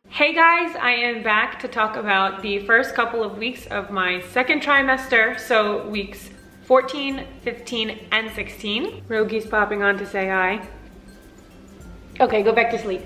Hey guys, I am back to talk about the first couple of weeks of my second trimester, so weeks 14, 15, and 16. Rogi's popping on to say hi. Okay, go back to sleep.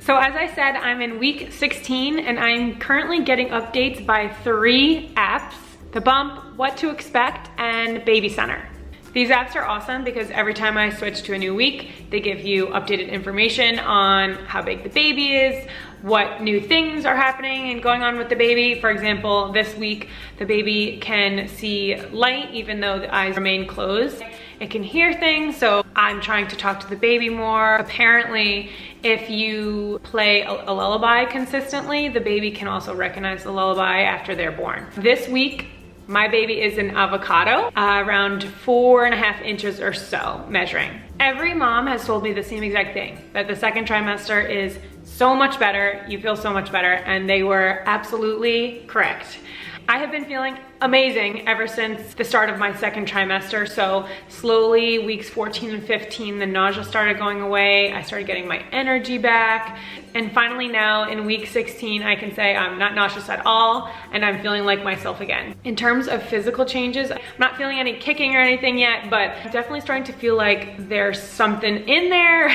So as I said, I'm in week 16 and I'm currently getting updates by 3 apps: The Bump, What to Expect, and Baby Center. These apps are awesome because every time I switch to a new week, they give you updated information on how big the baby is, what new things are happening and going on with the baby. For example, this week, the baby can see light even though the eyes remain closed. It can hear things, so I'm trying to talk to the baby more. Apparently, if you play a lullaby consistently, the baby can also recognize the lullaby after they're born. This week, my baby is an avocado, around 4.5 inches or so, measuring. Every mom has told me the same exact thing, that the second trimester is so much better, you feel so much better, and they were absolutely correct. I have been feeling amazing ever since the start of my second trimester. So slowly, weeks 14 and 15, the nausea started going away. I started getting my energy back. And finally now in week 16, I can say I'm not nauseous at all and I'm feeling like myself again. In terms of physical changes, I'm not feeling any kicking or anything yet, but I'm definitely starting to feel like there's something in there.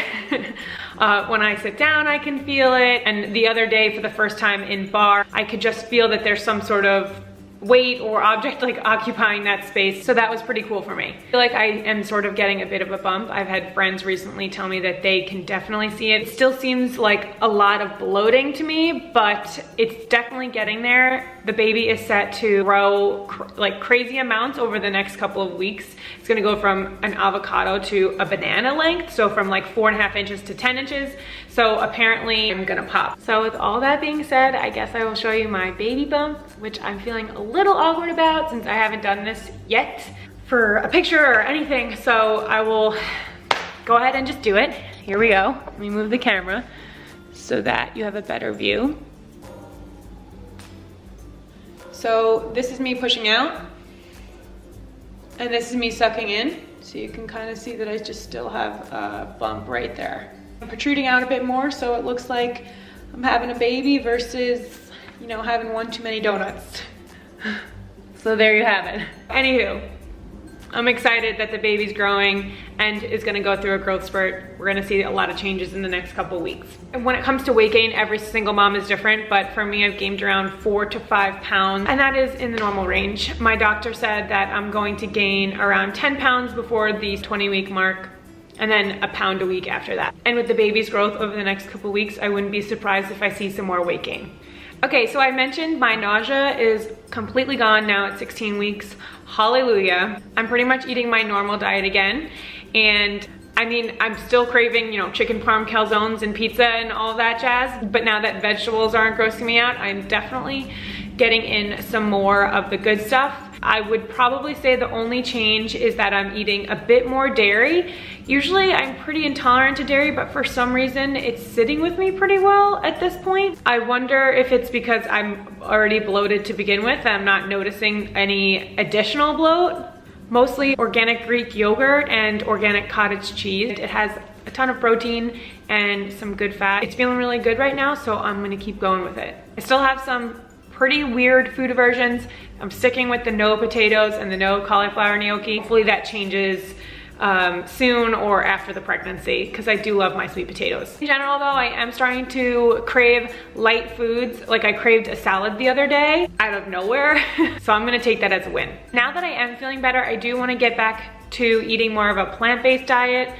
When I sit down, I can feel it. And the other day, for the first time in bar, I could just feel that there's some sort of weight or object like occupying that space. So that was pretty cool for me. I feel like I am sort of getting a bit of a bump. I've had friends recently tell me that they can definitely see it. It still seems like a lot of bloating to me, but it's definitely getting there. The baby is set to grow like crazy amounts over the next couple of weeks. It's gonna go from an avocado to a banana length. So from like 4.5 inches to 10 inches. So apparently I'm gonna pop. So with all that being said, I guess I will show you my baby bump, which I'm feeling a little awkward about since I haven't done this yet for a picture or anything. So I will go ahead and just do it. Here we go. Let me move the camera so that you have a better view. So this is me pushing out and this is me sucking in. So you can kind of see that I just still have a bump right there. I'm protruding out a bit more, so it looks like I'm having a baby versus, you know, having one too many donuts. So there you have it. Anywho, I'm excited that the baby's growing and is gonna go through a growth spurt. We're gonna see a lot of changes in the next couple weeks. And when it comes to weight gain, every single mom is different, but for me, I've gained around 4 to 5 pounds, and that is in the normal range. My doctor said that I'm going to gain around 10 pounds before the 20-week mark, and then a pound a week after that. And with the baby's growth over the next couple weeks, I wouldn't be surprised if I see some more weight gain. Okay, so I mentioned my nausea is completely gone now at 16 weeks. Hallelujah. I'm pretty much eating my normal diet again. And I mean, I'm still craving, you know, chicken parm calzones and pizza and all that jazz. But now that vegetables aren't grossing me out, I'm definitely getting in some more of the good stuff. I would probably say the only change is that I'm eating a bit more dairy. Usually I'm pretty intolerant to dairy, but for some reason it's sitting with me pretty well at this point. I wonder if it's because I'm already bloated to begin with. I'm not noticing any additional bloat. Mostly organic Greek yogurt and organic cottage cheese. It has a ton of protein and some good fat. It's feeling really good right now, so I'm gonna keep going with it. I still have some pretty weird food aversions. I'm sticking with the no potatoes and the no cauliflower gnocchi. Hopefully that changes soon or after the pregnancy, because I do love my sweet potatoes. In general though, I am starting to crave light foods. Like I craved a salad the other day out of nowhere. So I'm gonna take that as a win. Now that I am feeling better, I do wanna get back to eating more of a plant-based diet.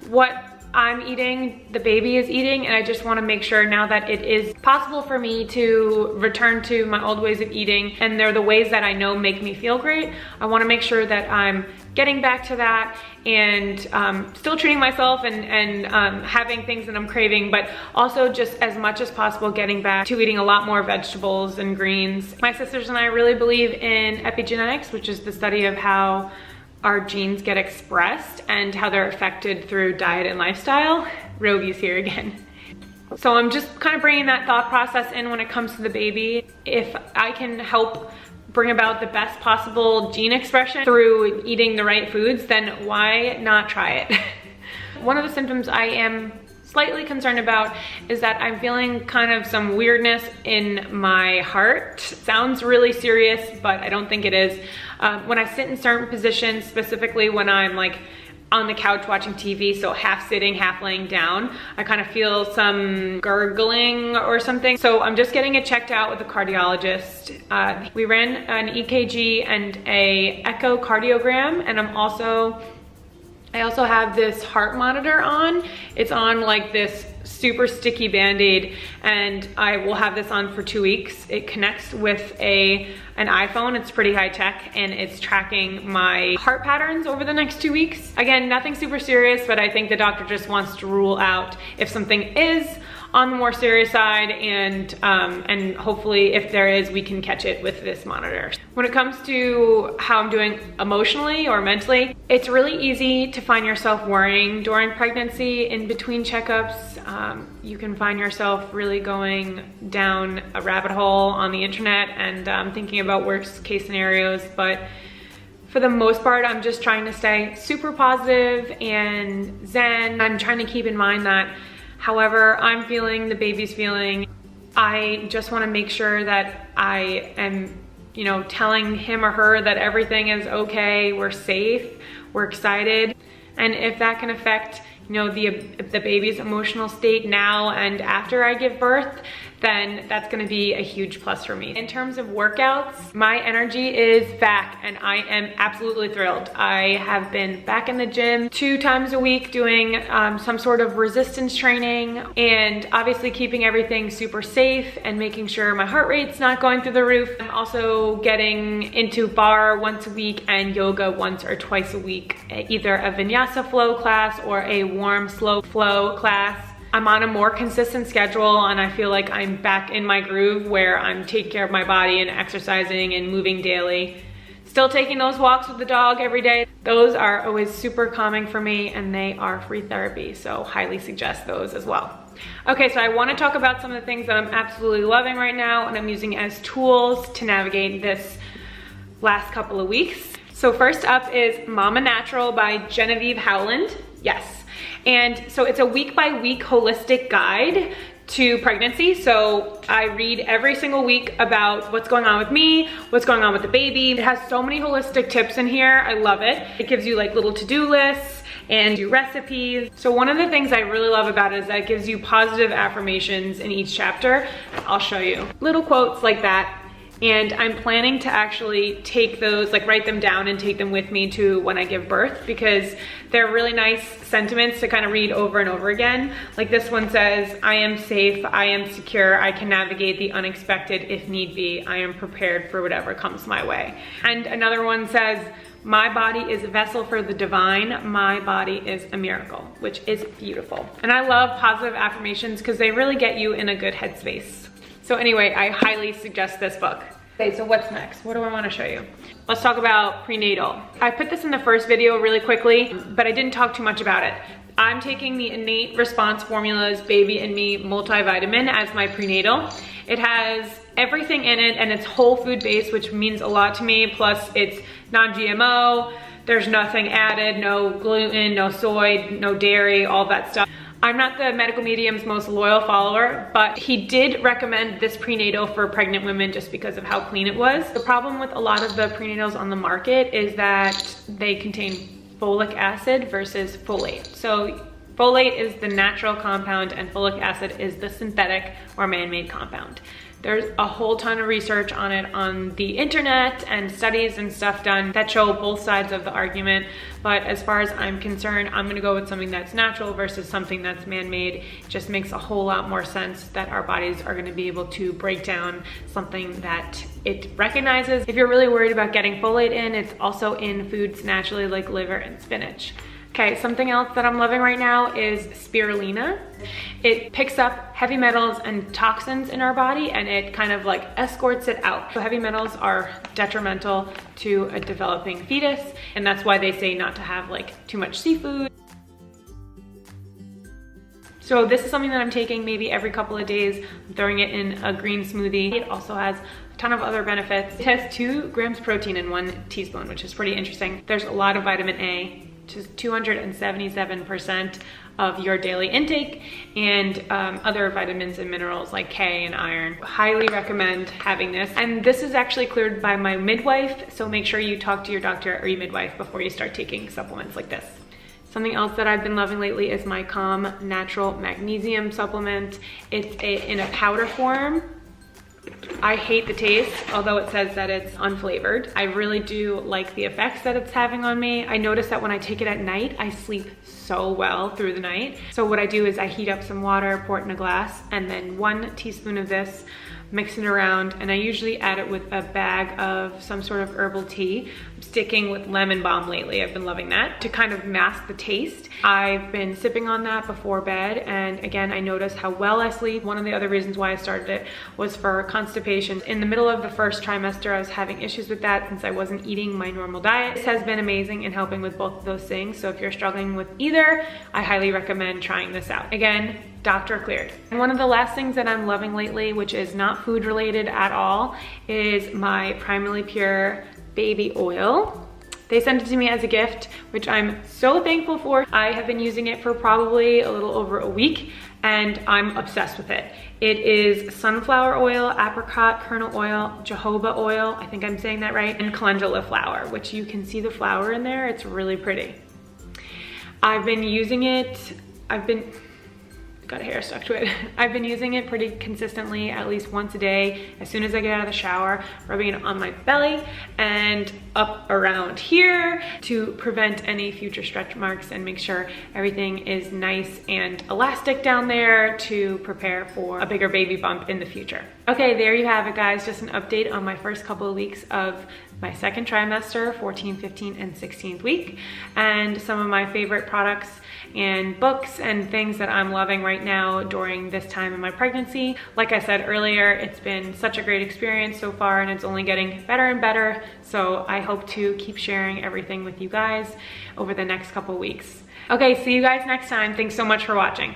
What I'm eating, the baby is eating, and I just wanna make sure now that it is possible for me to return to my old ways of eating, and they're the ways that I know make me feel great, I wanna make sure that I'm getting back to that and still treating myself and having things that I'm craving, but also just as much as possible getting back to eating a lot more vegetables and greens. My sisters and I really believe in epigenetics, which is the study of how our genes get expressed and how they're affected through diet and lifestyle. Rogi's here again. So I'm just kind of bringing that thought process in when it comes to the baby. If I can help bring about the best possible gene expression through eating the right foods, then why not try it? one of the symptoms I am slightly concerned about is that I'm feeling kind of some weirdness in my heart. Sounds really serious, but I don't think it is. When I sit in certain positions, specifically when I'm like on the couch watching TV, so half sitting, half laying down, I kind of feel some gurgling or something. So I'm just getting it checked out with a cardiologist. We ran an EKG and a echocardiogram, and I also have this heart monitor on. It's on like this super sticky Band-Aid, and I will have this on for 2 weeks. It connects with an iPhone. It's pretty high tech, and it's tracking my heart patterns over the next 2 weeks. Again, nothing super serious, but I think the doctor just wants to rule out if something is on the more serious side, and hopefully if there is, we can catch it with this monitor. When it comes to how I'm doing emotionally or mentally, it's really easy to find yourself worrying during pregnancy. In between checkups, you can find yourself really going down a rabbit hole on the internet and thinking about worst case scenarios, but for the most part, I'm just trying to stay super positive and zen. I'm trying to keep in mind that however I'm feeling, the baby's feeling, I just want to make sure that I am, telling him or her that everything is okay, we're safe, we're excited. And if that can affect, the baby's emotional state now and after I give birth, then that's gonna be a huge plus for me. In terms of workouts, my energy is back and I am absolutely thrilled. I have been back in the gym 2 times a week doing some sort of resistance training, and obviously keeping everything super safe and making sure my heart rate's not going through the roof. I'm also getting into bar once a week and yoga once or twice a week, either a vinyasa flow class or a warm slow flow class. I'm on a more consistent schedule, and I feel like I'm back in my groove where I'm taking care of my body and exercising and moving daily. Still taking those walks with the dog every day. Those are always super calming for me, and they are free therapy, so highly suggest those as well. Okay, so I want to talk about some of the things that I'm absolutely loving right now and I'm using as tools to navigate this last couple of weeks. So first up is Mama Natural by Genevieve Howland. Yes. And so it's a week-by-week holistic guide to pregnancy. So I read every single week about what's going on with me, what's going on with the baby. It has so many holistic tips in here. I love it. It gives you like little to-do lists and do recipes. So one of the things I really love about it is that it gives you positive affirmations in each chapter. I'll show you little quotes like that. And I'm planning to actually take those, like write them down and take them with me to when I give birth, because they're really nice sentiments to kind of read over and over again. Like this one says, I am safe, I am secure, I can navigate the unexpected if need be, I am prepared for whatever comes my way. And another one says, my body is a vessel for the divine, my body is a miracle, which is beautiful. And I love positive affirmations because they really get you in a good headspace. So anyway, I highly suggest this book. Okay, so what's next? What do I want to show you? Let's talk about prenatal. I put this in the first video really quickly, but I didn't talk too much about it. I'm taking the Innate Response Formula's Baby and Me multivitamin as my prenatal. It has everything in it, and it's whole food based, which means a lot to me. Plus it's non-GMO, there's nothing added, no gluten, no soy, no dairy, all that stuff. I'm not the medical medium's most loyal follower, but he did recommend this prenatal for pregnant women just because of how clean it was. The problem with a lot of the prenatals on the market is that they contain folic acid versus folate. So folate is the natural compound and folic acid is the synthetic or man-made compound. There's a whole ton of research on it on the internet and studies and stuff done that show both sides of the argument. But as far as I'm concerned, I'm gonna go with something that's natural versus something that's man-made. It just makes a whole lot more sense that our bodies are gonna be able to break down something that it recognizes. If you're really worried about getting folate in, it's also in foods naturally like liver and spinach. Okay, something else that I'm loving right now is spirulina. It picks up heavy metals and toxins in our body and it kind of like escorts it out. So heavy metals are detrimental to a developing fetus, and that's why they say not to have like too much seafood. So this is something that I'm taking maybe every couple of days. I'm throwing it in a green smoothie. It also has a ton of other benefits. It has 2 grams protein in 1 teaspoon, which is pretty interesting. There's a lot of vitamin A which is 277% of your daily intake, and other vitamins and minerals like K and iron. Highly recommend having this. And this is actually cleared by my midwife, so make sure you talk to your doctor or your midwife before you start taking supplements like this. Something else that I've been loving lately is my Calm Natural Magnesium supplement. It's in a powder form. I hate the taste, although it says that it's unflavored. I really do like the effects that it's having on me. I notice that when I take it at night, I sleep so well through the night. So what I do is I heat up some water, pour it in a glass, and then 1 teaspoon of this, mix it around, and I usually add it with a bag of some sort of herbal tea. I'm sticking with lemon balm lately. I've been loving that to kind of mask the taste. I've been sipping on that before bed, and again, I notice how well I sleep. One of the other reasons why I started it was for constipation. In the middle of the first trimester, I was having issues with that since I wasn't eating my normal diet. This has been amazing in helping with both of those things, so if you're struggling with either, I highly recommend trying this out. Again, doctor cleared. And one of the last things that I'm loving lately, which is not food related at all, is my Primarily Pure baby oil. They sent it to me as a gift, which I'm so thankful for. I have been using it for probably a little over a week, and I'm obsessed with it. It is sunflower oil, apricot kernel oil, jojoba oil, I think I'm saying that right, and calendula flower, which you can see the flower in there. It's really pretty. I've been using it, got a hair stuck to it. I've been using it pretty consistently, at least once a day, as soon as I get out of the shower, rubbing it on my belly and up around here to prevent any future stretch marks and make sure everything is nice and elastic down there to prepare for a bigger baby bump in the future. Okay, there you have it, guys. Just an update on my first couple of weeks of my second trimester, 14th, 15th, and 16th week, and some of my favorite products and books and things that I'm loving right now during this time in my pregnancy. Like I said earlier, it's been such a great experience so far, and it's only getting better and better. So I hope to keep sharing everything with you guys over the next couple weeks. Okay, see you guys next time. Thanks so much for watching.